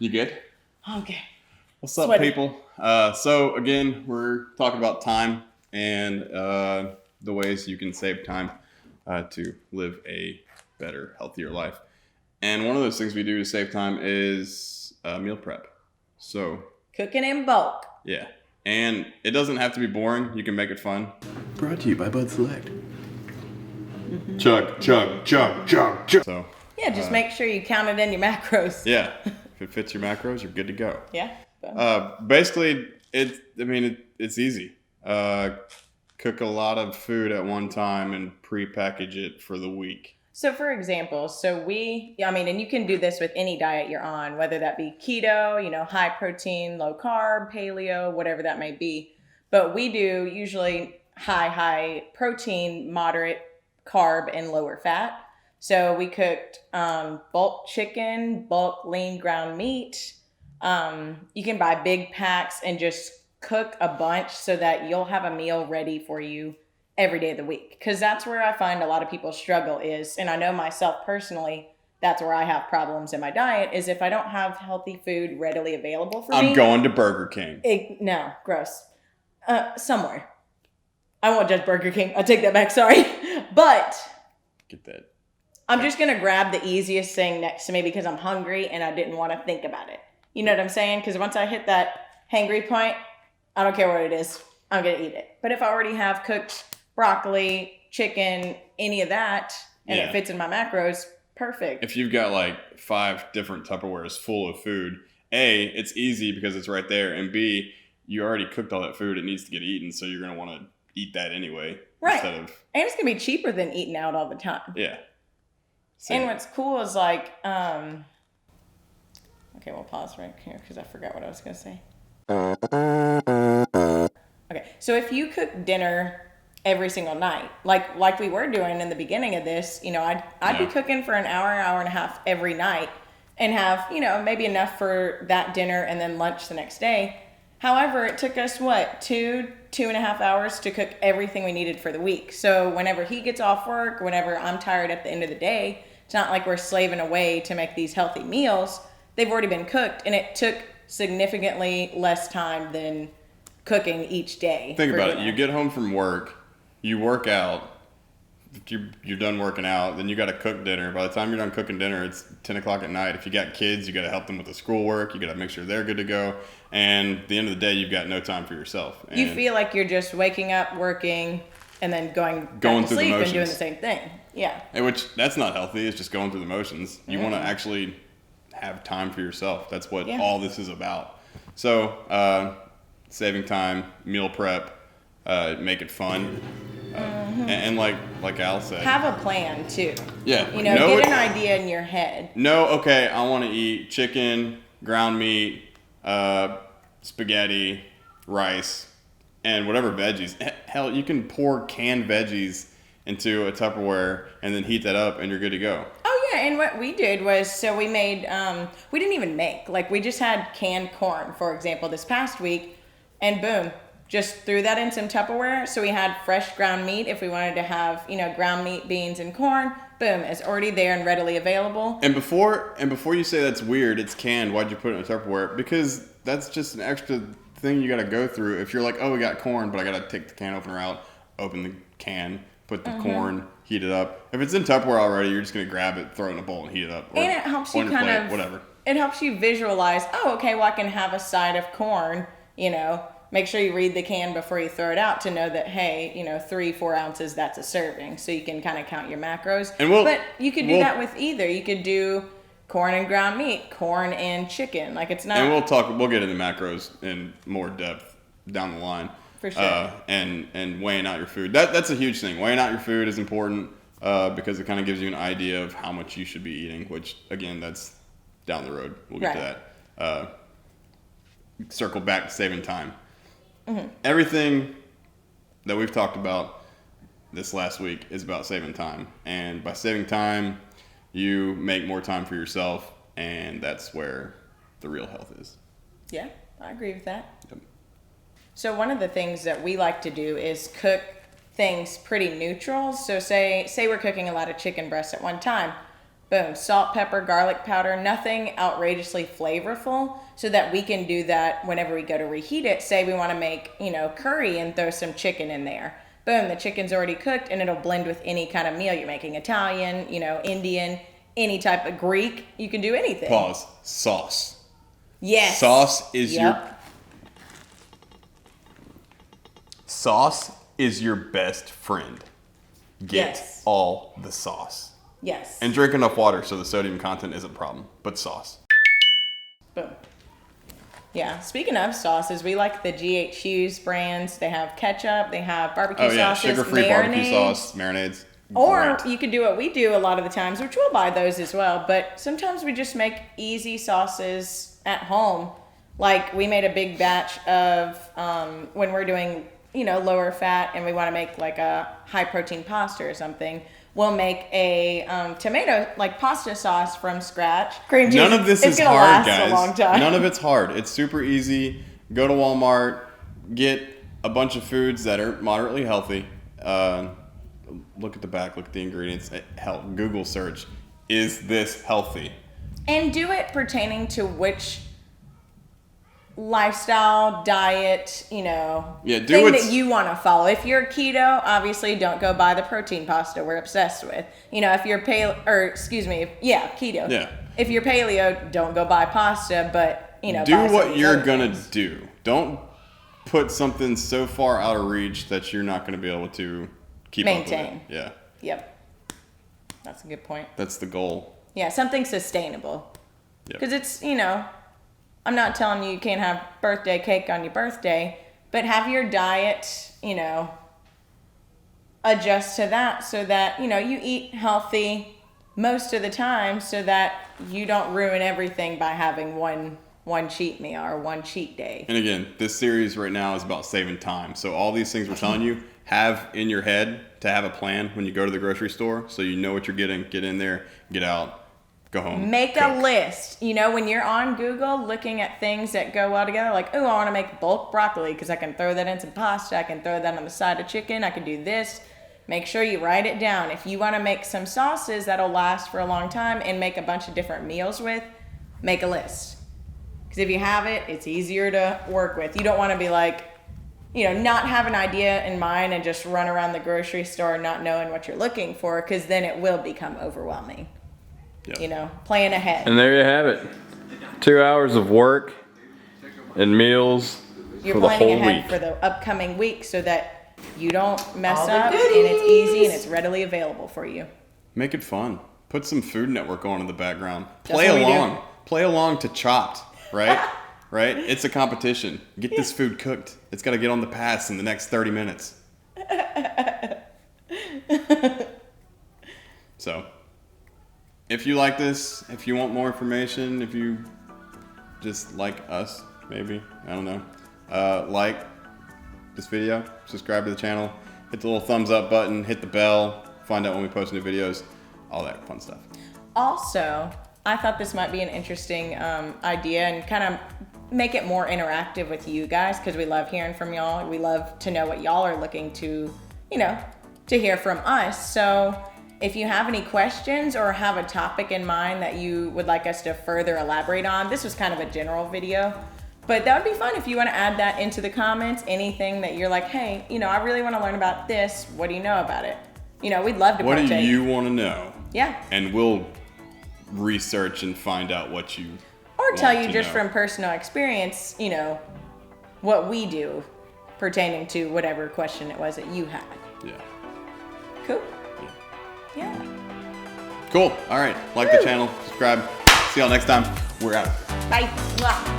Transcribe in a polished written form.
You good? Okay. What's up, Sweaty. people? So again, we're talking about time and the ways you can save time to live a better, healthier life. And one of those things we do to save time is meal prep. So Cooking in bulk. yeah, and it doesn't have to be boring. You can make it fun. Brought to you by Bud Select. Chug, chug, chug, chug, chug. So Yeah, just make sure you count it in your macros. yeah, if it fits your macros, you're good to go. Yeah. Basically, it's easy. Cook a lot of food at one time and pre-package it for the week. So for example, and you can do this with any diet you're on, whether that be keto, high protein, low carb, paleo, whatever that may be. But we do usually high protein, moderate carb, and lower fat. So we cooked bulk chicken, bulk lean ground meat. You can buy big packs and just cook a bunch so that you'll have a meal ready for you every day of the week. Because that's where I find a lot of people struggle is, and I know myself personally, that's where I have problems in my diet, is if I don't have healthy food readily available for me. I'm going to Burger King. No, gross. Somewhere. I won't judge Burger King. I take that back, sorry. But Get that. I'm just going to grab the easiest thing next to me because I'm hungry and I didn't want to think about it. You know what I'm saying? Because once I hit that hangry point, I don't care what it is. I'm going to eat it. But if I already have cooked broccoli, chicken, any of that, and it fits in my macros, perfect. If you've got like 5 different Tupperwares full of food, A, it's easy because it's right there. And B, you already cooked all that food. It needs to get eaten. So you're going to want to eat that anyway. Right. And it's going to be cheaper than eating out all the time. Yeah. And what's cool is like, okay, we'll pause right here because I forgot what I was going to say. Okay, so if you cook dinner every single night, like we were doing in the beginning of this, I'd be cooking for an hour and a half every night and have, maybe enough for that dinner and then lunch the next day. However, it took us, 2.5 hours to cook everything we needed for the week. So whenever he gets off work, whenever I'm tired at the end of the day, it's not like we're slaving away to make these healthy meals. They've already been cooked, and it took significantly less time than cooking each day. Think about it. You get home from work, you work out, you're done working out, then you got to cook dinner. By the time you're done cooking dinner, it's 10 o'clock at night. If you got kids, you got to help them with the schoolwork. You got to make sure they're good to go. And at the end of the day, you've got no time for yourself. And you feel like you're just waking up, working, and then going to sleep and doing the same thing. Yeah. And which, that's not healthy. It's just going through the motions. You want to actually have time for yourself. That's what all this is about. So, saving time, meal prep, make it fun. And like Al said, have a plan too. Yeah. Get an idea in your head. Okay, I want to eat chicken, ground meat, spaghetti, rice, and whatever veggies. Hell, you can pour canned veggies into a Tupperware and then heat that up and you're good to go. Oh yeah, and what we did was, so we made, we didn't even make, we just had canned corn, for example, this past week, and boom, just threw that in some Tupperware. So we had fresh ground meat if we wanted to have, ground meat, beans, and corn. Boom, it's already there and readily available. And before you say that's weird, it's canned, why'd you put it in a Tupperware? Because that's just an extra thing you got to go through. If you're like, oh, we got corn, but I got to take the can opener out, open the can, put the corn, heat it up. If it's in Tupperware already, you're just going to grab it, throw it in a bowl, and heat it up. And it helps you whatever. It helps you visualize, oh, okay, well, I can have a side of corn, Make sure you read the can before you throw it out to know that, hey, 3-4 ounces, that's a serving. So you can kind of count your macros. But you could do that with either. You could do corn and ground meat, corn and chicken. It's not. And we'll get into macros in more depth down the line. For sure. And weighing out your food. That's a huge thing. Weighing out your food is important because it kind of gives you an idea of how much you should be eating, which, again, that's down the road. We'll get to that. Circle back to saving time. Everything that we've talked about this last week is about saving time. And by saving time, you make more time for yourself, and that's where the real health is. Yeah, I agree with that. Yep. So one of the things that we like to do is cook things pretty neutral. So say we're cooking a lot of chicken breasts at one time. Boom, salt, pepper, garlic powder, nothing outrageously flavorful, so that we can do that whenever we go to reheat it. Say we want to make, curry and throw some chicken in there. Boom, the chicken's already cooked and it'll blend with any kind of meal you're making. Italian, Indian, any type of Greek. You can do anything. Pause. Sauce. Yes. Sauce is Yep. Sauce is your best friend. Get Yes. all the sauce. Yes. And drink enough water so the sodium content isn't a problem. But sauce. Boom. Yeah. Speaking of sauces, we like the GH Hughes brands. They have ketchup. They have barbecue Oh yeah, sauces, sugar-free barbecue marinades. sauce, marinades. Or Great. you could do what we do a lot of the times, which we'll buy those as well. But sometimes we just make easy sauces at home. Like we made a big batch of when we're doing, lower fat and we want to make like a high protein pasta or something. We'll make a tomato like pasta sauce from scratch. Cream cheese. None of this it's is gonna hard, last guys. a long time. None of it's hard. It's super easy. Go to Walmart, get a bunch of foods that are moderately healthy. Look at the back. Look at the ingredients. Hell, Google search. Is this healthy? And do it pertaining to which lifestyle, diet, Yeah, do thing what's- that you want to follow. If you're keto, obviously don't go buy the protein pasta we're obsessed with. If you're keto. Yeah. If you're paleo, don't go buy pasta, but Do buy some what of these you're other gonna things. do. Don't put something so far out of reach that you're not gonna be able to keep up Maintain. with it. Yeah, Yep. That's a good point. that's the goal. Yeah, something sustainable. Yep. Because it's, I'm not telling you can't have birthday cake on your birthday, but have your diet, adjust to that so that, you eat healthy most of the time so that you don't ruin everything by having one cheat meal or one cheat day. And again, this series right now is about saving time. So all these things we're telling you, have in your head to have a plan when you go to the grocery store so you know what you're getting. Get in there, get out, go home. Make cook. a list. When you're on Google looking at things that go well together, like, oh, I want to make bulk broccoli because I can throw that in some pasta. I can throw that on the side of chicken. I can do this. Make sure you write it down. If you want to make some sauces that'll last for a long time and make a bunch of different meals with, make a list. Because if you have it, it's easier to work with. You don't want to be like, not have an idea in mind and just run around the grocery store not knowing what you're looking for, because then it will become overwhelming. Yeah. Plan ahead. And there you have it. 2 hours of work and meals You're for the planning whole ahead week. for the upcoming week so that you don't mess All the up and it's easy and goodies. it's readily available for you. Make it fun. Put some Food Network on in the background. That's Play what we do. along. Play along to Chopped, right? Right? It's a competition. Get this food cooked. It's got to get on the pass in the next 30 minutes. So, if you like this, if you want more information, if you just like us, maybe, I don't know, like this video, subscribe to the channel, hit the little thumbs up button, hit the bell, find out when we post new videos, all that fun stuff. Also, I thought this might be an interesting idea and kind of make it more interactive with you guys, because we love hearing from y'all. We love to know what y'all are looking to, to hear from us. So if you have any questions or have a topic in mind that you would like us to further elaborate on, this was kind of a general video, but that would be fun if you want to add that into the comments. Anything that you're like, hey, I really want to learn about this. What do you know about it? We'd love to What partake. do you want to know? Yeah. And we'll research and find out what you Or tell want you to just know. from personal experience, what we do pertaining to whatever question it was that you had. Yeah. Cool? Yeah. Cool. All right. Like the channel, subscribe. See y'all next time. We're out. Bye. Mwah.